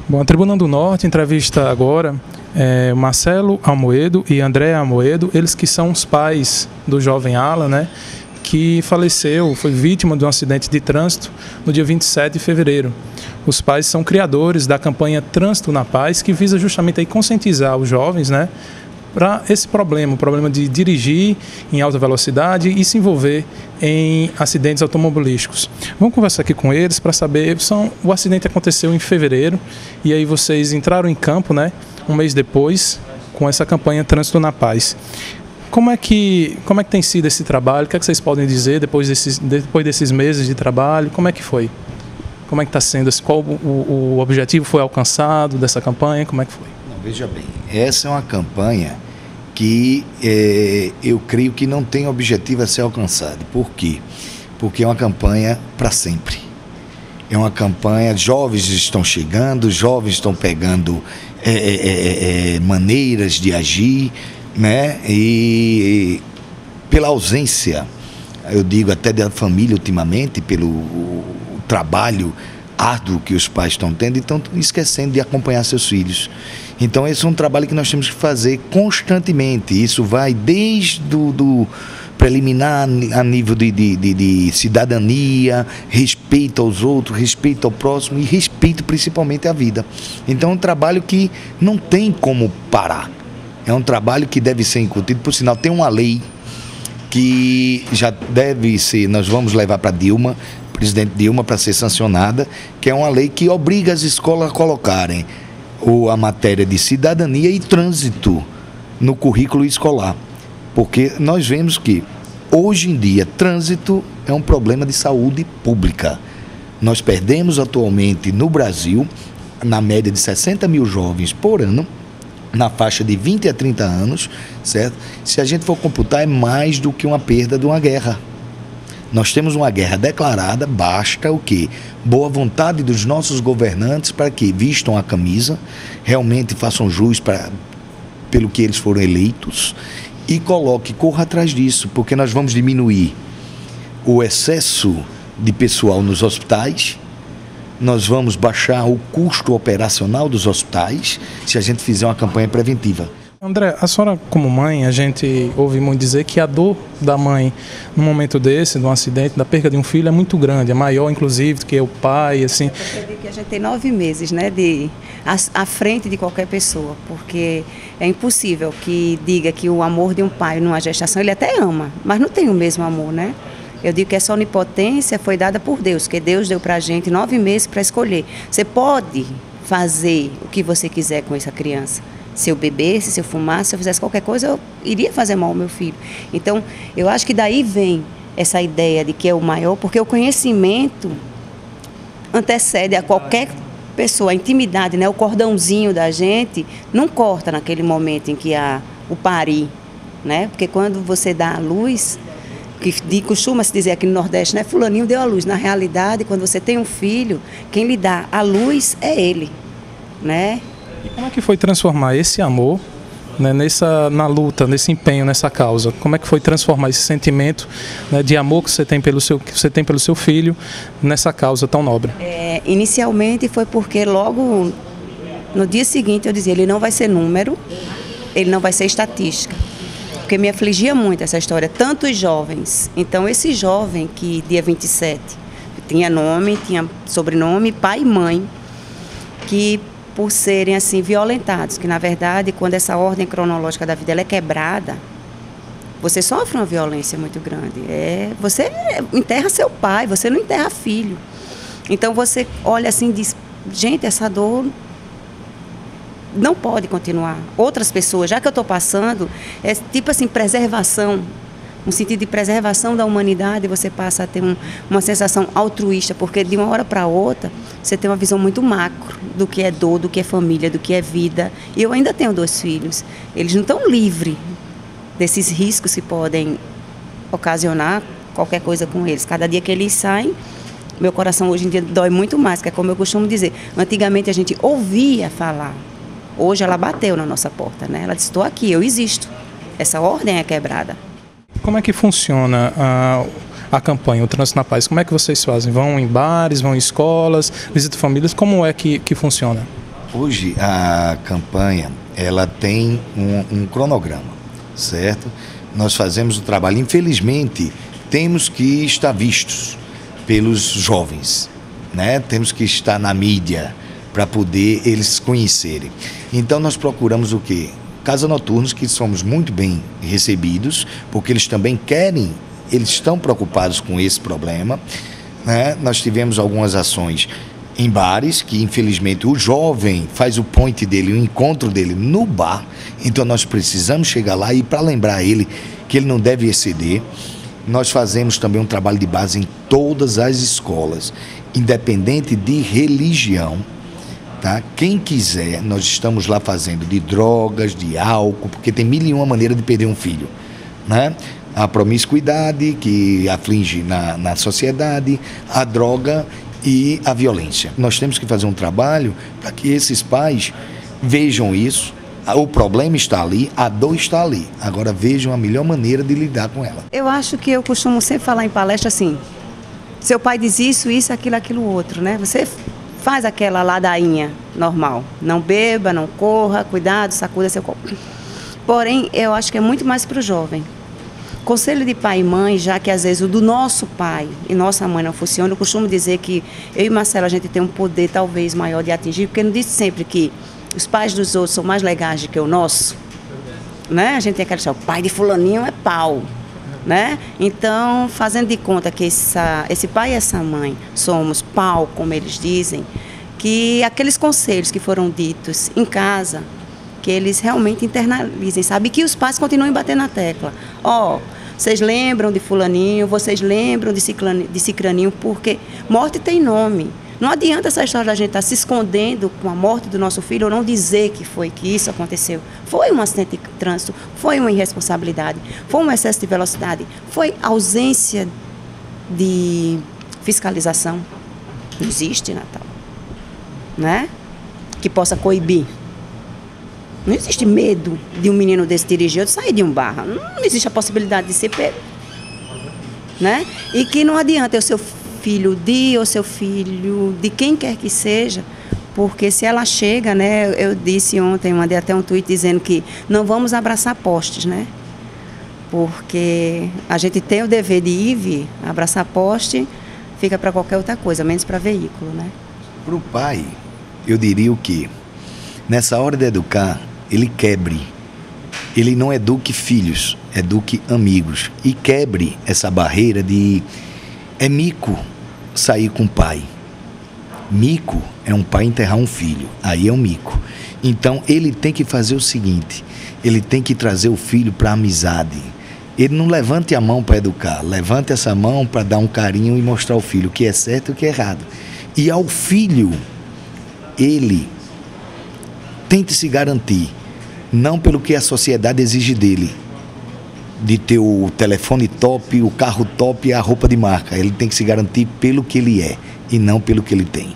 Bom, a Tribuna do Norte entrevista agora Marcelo Almoedo e André Almoedo, eles que são os pais do jovem Alan, né, que faleceu, foi vítima de um acidente de trânsito no dia 27 de fevereiro. Os pais são criadores da campanha Trânsito na Paz, que visa justamente aí conscientizar os jovens, né, para esse problema, o problema de dirigir em alta velocidade e se envolver em acidentes automobilísticos. Vamos conversar aqui com eles para saber, o acidente aconteceu em fevereiro e aí vocês entraram em campo, né, um mês depois, com essa campanha Trânsito na Paz. Como é que tem sido esse trabalho? O que é que vocês podem dizer depois desses meses de trabalho? Como é que foi? Como é que está sendo? Qual o objetivo foi alcançado dessa campanha? Como é que foi? Não, veja bem, essa é uma campanha que eu creio que não tem objetivo a ser alcançado. Por quê? Porque é uma campanha para sempre. É uma campanha, jovens estão chegando, jovens estão pegando maneiras de agir, né? E pela ausência, eu digo até da família ultimamente, pelo trabalho árduo que os pais estão tendo, e estão esquecendo de acompanhar seus filhos. Então esse é um trabalho que nós temos que fazer constantemente. Isso vai desde do preliminar a nível de cidadania, respeito aos outros, respeito ao próximo e respeito principalmente à vida. Então é um trabalho que não tem como parar. É um trabalho que deve ser incutido. Por sinal, tem uma lei que já deve ser, nós vamos levar para Dilma, presidente Dilma, para ser sancionada, que é uma lei que obriga as escolas a colocarem a matéria de cidadania e trânsito no currículo escolar. Porque nós vemos que, hoje em dia, trânsito é um problema de saúde pública. Nós perdemos atualmente no Brasil, na média de 60 mil jovens por ano, na faixa de 20 a 30 anos, certo? Se a gente for computar, é mais do que uma perda de uma guerra. Nós temos uma guerra declarada, basta o quê? Boa vontade dos nossos governantes para que vistam a camisa, realmente façam jus pelo que eles foram eleitos e corra atrás disso, porque nós vamos diminuir o excesso de pessoal nos hospitais, nós vamos baixar o custo operacional dos hospitais se a gente fizer uma campanha preventiva. André, a senhora como mãe, a gente ouve muito dizer que a dor da mãe num momento desse, de um acidente, da perda de um filho é muito grande, é maior inclusive do que o pai, assim. Eu percebi que a gente tem 9 meses, né, à frente de qualquer pessoa, porque é impossível que diga que o amor de um pai numa gestação, ele até ama, mas não tem o mesmo amor, né? Eu digo que essa onipotência foi dada por Deus, que Deus deu pra gente 9 meses para escolher. Você pode fazer o que você quiser com essa criança. Se eu bebesse, se eu fumasse, se eu fizesse qualquer coisa, eu iria fazer mal ao meu filho. Então, eu acho que daí vem essa ideia de que é o maior, porque o conhecimento antecede a qualquer pessoa, a intimidade, né? O cordãozinho da gente não corta naquele momento em que há o parir, né? Porque quando você dá a luz, que costuma se dizer aqui no Nordeste, né? Fulaninho deu a luz. Na realidade, quando você tem um filho, quem lhe dá a luz é ele, né? E como é que foi transformar esse amor, né, na luta, nesse empenho, nessa causa? Como é que foi transformar esse sentimento, né, de amor que você tem pelo seu filho nessa causa tão nobre? Inicialmente foi porque logo no dia seguinte eu dizia, ele não vai ser número, ele não vai ser estatística. Porque me afligia muito essa história, tantos jovens. Então esse jovem que dia 27 tinha nome, tinha sobrenome, pai e mãe, que por serem assim violentados, que na verdade quando essa ordem cronológica da vida ela é quebrada, você sofre uma violência muito grande. Você enterra seu pai, você não enterra filho. Então você olha assim e diz, gente, essa dor não pode continuar. Outras pessoas, já que eu estou passando, é tipo assim, preservação, um sentido de preservação da humanidade, você passa a ter uma sensação altruísta, porque de uma hora para outra, você tem uma visão muito macro do que é dor, do que é família, do que é vida. E eu ainda tenho 2 filhos. Eles não estão livres desses riscos que podem ocasionar qualquer coisa com eles. Cada dia que eles saem, meu coração hoje em dia dói muito mais, que é como eu costumo dizer. Antigamente a gente ouvia falar. Hoje ela bateu na nossa porta, né? Ela disse, estou aqui, eu existo. Essa ordem é quebrada. Como é que funciona a campanha, o Trânsito na Paz? Como é que vocês fazem? Vão em bares, vão em escolas, visitam famílias? Como é que funciona? Hoje a campanha ela tem um cronograma, certo? Nós fazemos o trabalho. Infelizmente, temos que estar vistos pelos jovens, né? Temos que estar na mídia para poder eles conhecerem. Então nós procuramos o quê? Casa Noturnos, que somos muito bem recebidos, porque eles também querem, eles estão preocupados com esse problema, né? Nós tivemos algumas ações em bares, que infelizmente o jovem faz o point dele, o encontro dele no bar, então nós precisamos chegar lá e para lembrar ele que ele não deve exceder. Nós fazemos também um trabalho de base em todas as escolas, independente de religião, tá? Quem quiser, nós estamos lá fazendo de drogas, de álcool, porque tem 1001 maneiras de perder um filho, né? A promiscuidade que aflige na sociedade, a droga e a violência. Nós temos que fazer um trabalho para que esses pais vejam isso. O problema está ali, a dor está ali. Agora vejam a melhor maneira de lidar com ela. Eu acho que eu costumo sempre falar em palestra assim, seu pai diz isso, aquilo outro, né? Você faz aquela ladainha normal. Não beba, não corra, cuidado, sacuda seu corpo. Porém, eu acho que é muito mais para o jovem. Conselho de pai e mãe, já que às vezes o do nosso pai e nossa mãe não funciona, eu costumo dizer que eu e Marcelo, a gente tem um poder talvez maior de atingir, porque não diz sempre que os pais dos outros são mais legais do que o nosso, né? A gente tem aquela história, o pai de fulaninho é pau, né? Então, fazendo de conta que esse pai e essa mãe somos pau, como eles dizem, que aqueles conselhos que foram ditos em casa, que eles realmente internalizem, sabe? E que os pais continuem batendo na tecla. Vocês lembram de fulaninho, vocês lembram de cicraninho, porque morte tem nome. Não adianta essa história da gente estar se escondendo com a morte do nosso filho ou não dizer que isso aconteceu. Foi um acidente de trânsito, foi uma irresponsabilidade, foi um excesso de velocidade, foi ausência de fiscalização. Não existe, Natal, né? Que possa coibir. Não existe medo de um menino desse dirigir ou de sair de um bar. Não existe a possibilidade de ser pego, né? E que não adianta o seu filho ou seu filho de quem quer que seja, porque se ela chega, né? Eu disse ontem, mandei até um tweet dizendo que não vamos abraçar postes, né? Porque a gente tem o dever de ir e vir. Abraçar poste fica para qualquer outra coisa, menos para veículo, né? Para o pai, eu diria o quê? Nessa hora de educar, ele quebre. Ele não eduque filhos, eduque amigos. E quebre essa barreira de... É mico sair com o pai. Mico é um pai enterrar um filho. Aí é um mico. Então, ele tem que fazer o seguinte. Ele tem que trazer o filho para a amizade. Ele não levante a mão para educar. Levante essa mão para dar um carinho e mostrar ao filho o que é certo e o que é errado. E ao filho, ele... tente se garantir, não pelo que a sociedade exige dele, de ter o telefone top, o carro top e a roupa de marca. Ele tem que se garantir pelo que ele é e não pelo que ele tem.